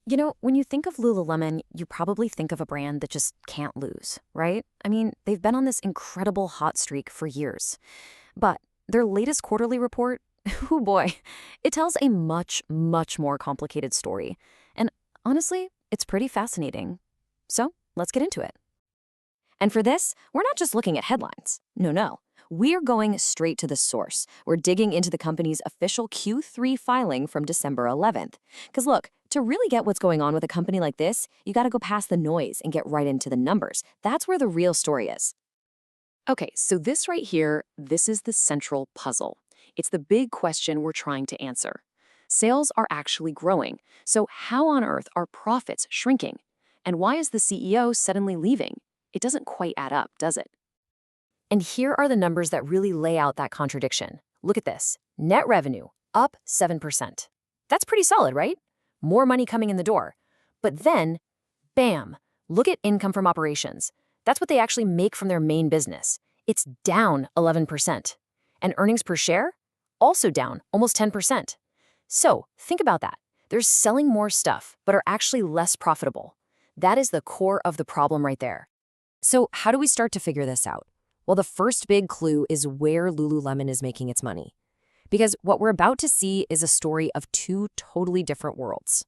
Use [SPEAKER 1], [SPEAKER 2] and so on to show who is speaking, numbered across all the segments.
[SPEAKER 1] When you think of Lululemon, you probably think of a brand that just can't lose, right? I mean, they've been on this incredible hot streak for years. But their latest quarterly report, oh boy, it tells a much, much more complicated story. And honestly, it's pretty fascinating. So let's get into it. And for this, we're not just looking at headlines. No, no. We're going straight to the source. We're digging into the company's official Q3 filing from December 11th. Because look, to really get what's going on with a company like this, you got to go past the noise and get right into the numbers. That's where the real story is. Okay, so this right here, this is the central puzzle. It's the big question we're trying to answer. Sales are actually growing, so how on earth are profits shrinking? And why is the CEO suddenly leaving? It doesn't quite add up, does it? And here are the numbers that really lay out that contradiction. Look at this. Net revenue, up 7%. That's pretty solid, right? More money coming in the door. But then, bam, look at income from operations. That's what they actually make from their main business. It's down 11%. And earnings per share? Also down almost 10%. So think about that. They're selling more stuff, but are actually less profitable. That is the core of the problem right there. So how do we start to figure this out? Well, the first big clue is where Lululemon is making its money. Because what we're about to see is a story of two totally different worlds.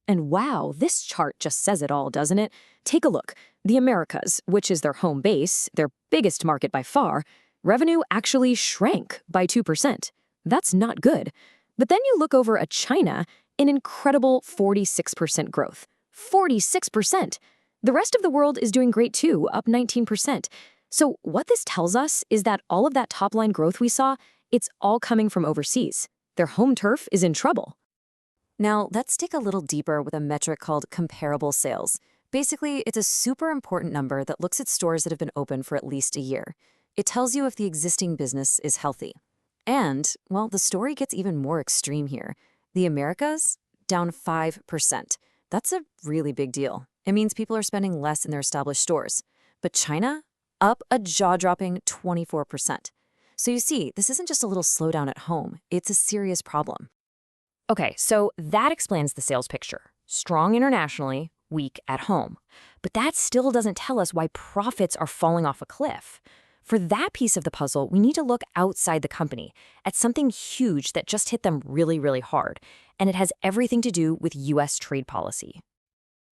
[SPEAKER 1] And wow, this chart just says it all, doesn't it? Take a look. The Americas, which is their home base, their biggest market by far, revenue actually shrank by 2%. That's not good. But then you look over at China, an incredible 46% growth. 46%! The rest of the world is doing great too, up 19%. So what this tells us is that all of that top-line growth we saw, it's all coming from overseas. Their home turf is in trouble. Now, let's dig a little deeper with a metric called comparable sales. Basically, it's a super important number that looks at stores that have been open for at least a year. It tells you if the existing business is healthy. And, well, the story gets even more extreme here. The Americas, down 5%. That's a really big deal. It means people are spending less in their established stores. But China, up a jaw-dropping 24%. So you see, this isn't just a little slowdown at home. It's a serious problem. Okay, so that explains the sales picture. Strong internationally, weak at home. But that still doesn't tell us why profits are falling off a cliff. For that piece of the puzzle, we need to look outside the company at something huge that just hit them really, really hard. And it has everything to do with U.S. trade policy.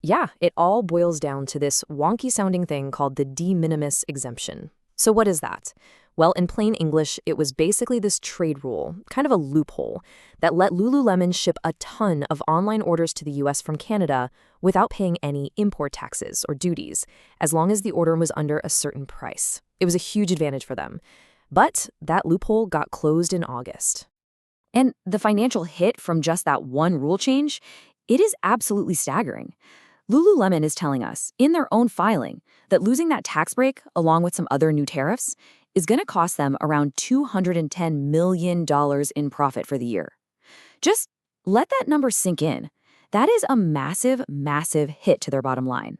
[SPEAKER 1] Yeah, it all boils down to this wonky-sounding thing called the de minimis exemption. So what is that? Well, in plain English, it was basically this trade rule, kind of a loophole, that let Lululemon ship a ton of online orders to the US from Canada without paying any import taxes or duties, as long as the order was under a certain price. It was a huge advantage for them. But that loophole got closed in August. And the financial hit from just that one rule change, it is absolutely staggering. Lululemon is telling us, in their own filing, that losing that tax break, along with some other new tariffs, is going to cost them around $210 million in profit for the year. Just let that number sink in. That is a massive, massive hit to their bottom line.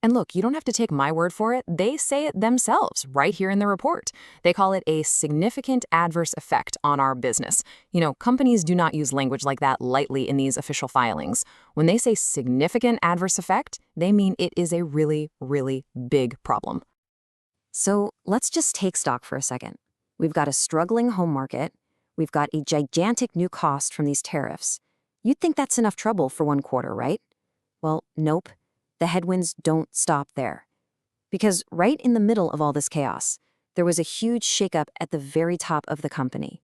[SPEAKER 1] And look, you don't have to take my word for it. They say it themselves right here in the report. They call it a significant adverse effect on our business. You know, companies do not use language like that lightly in these official filings. When they say significant adverse effect, they mean it is a really, really big problem. So let's just take stock for a second. We've got a struggling home market. We've got a gigantic new cost from these tariffs. You'd think that's enough trouble for one quarter, right? Well, nope. The headwinds don't stop there. Because right in the middle of all this chaos, there was a huge shakeup at the very top of the company.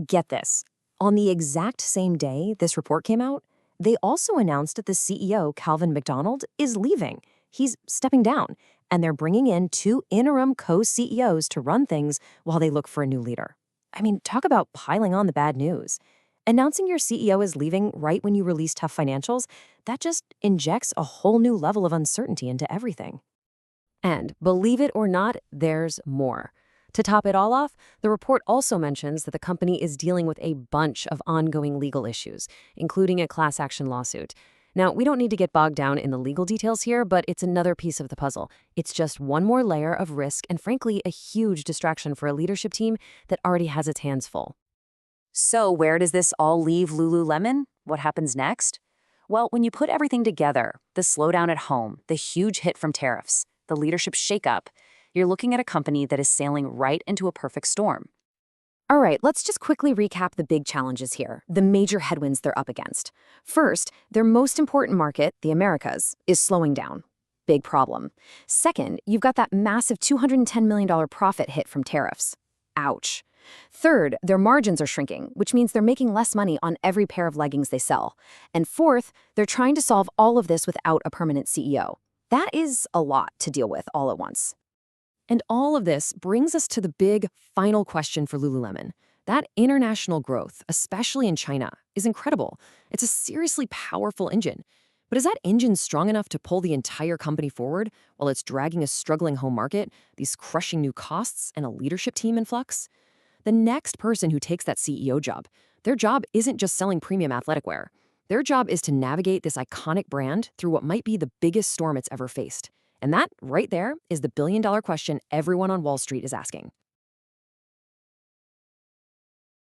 [SPEAKER 1] Get this. On the exact same day this report came out, they also announced that the CEO, Calvin McDonald, is leaving. He's stepping down, and they're bringing in two interim co-CEOs to run things while they look for a new leader. I mean, talk about piling on the bad news. Announcing your CEO is leaving right when you release tough financials, that just injects a whole new level of uncertainty into everything. And believe it or not, there's more. To top it all off, the report also mentions that the company is dealing with a bunch of ongoing legal issues, including a class action lawsuit. Now, we don't need to get bogged down in the legal details here, but it's another piece of the puzzle. It's just one more layer of risk and, frankly, a huge distraction for a leadership team that already has its hands full. So where does this all leave Lululemon? What happens next?
[SPEAKER 2] Well, when you put everything together, the slowdown at home, the huge hit from tariffs, the leadership shakeup, you're looking at a company that is sailing right into a perfect storm.
[SPEAKER 1] All right, let's just quickly recap the big challenges here, the major headwinds they're up against. First, their most important market, the Americas, is slowing down. Big problem. Second, you've got that massive $210 million profit hit from tariffs. Ouch. Third, their margins are shrinking, which means they're making less money on every pair of leggings they sell. And fourth, they're trying to solve all of this without a permanent CEO. That is a lot to deal with all at once.
[SPEAKER 3] And all of this brings us to the big final question for Lululemon. That international growth, especially in China, is incredible. It's a seriously powerful engine. But is that engine strong enough to pull the entire company forward while it's dragging a struggling home market, these crushing new costs, and a leadership team in flux? The next person who takes that CEO job, their job isn't just selling premium athletic wear. Their job is to navigate this iconic brand through what might be the biggest storm it's ever faced. And that, right there, is the billion-dollar question everyone on Wall Street is asking.